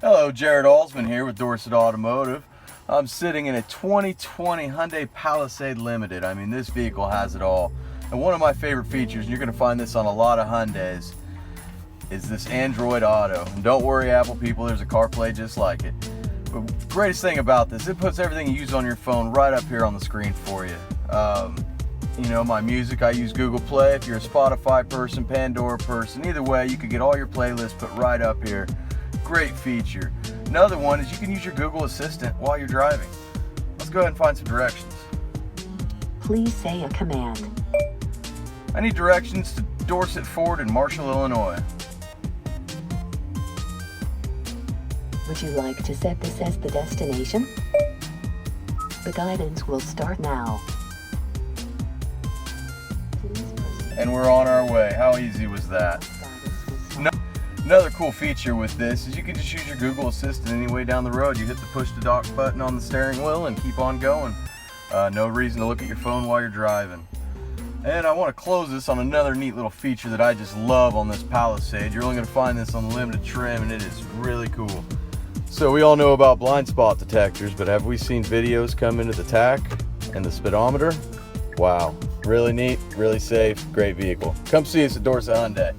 Hello, Jared Alsman here with Dorset Automotive. I'm sitting in a 2020 Hyundai Palisade Limited. I mean, this vehicle has it all. And one of my favorite features, and you're going to find this on a lot of Hyundais, is this Android Auto. And don't worry, Apple people, there's a CarPlay just like it. But the greatest thing about this, it puts everything you use on your phone right up here on the screen for you. You know, my music, I use Google Play. If you're a Spotify person, Pandora person, either way, you can get all your playlists put right up here. Great feature. Another one is you can use your Google Assistant while you're driving. Let's go ahead and find some directions. Please say a command. I need directions to Dorset Ford in Marshall, Illinois. Would you like to set this as the destination? The guidance will start now. Please proceed. And we're on our way. How easy was that? Guidance will start. Another cool feature with this is you can just use your Google Assistant any way down the road. You hit the push to dock button on the steering wheel and keep on going. No reason to look at your phone while you're driving. And I want to close this on another neat little feature that I just love on this Palisade. You're only going to find this on the limited trim, and it is really cool. So we all know about blind spot detectors, but have we seen videos come into the tach and the speedometer? Wow, really neat, really safe, great vehicle. Come see us at Dorset Hyundai.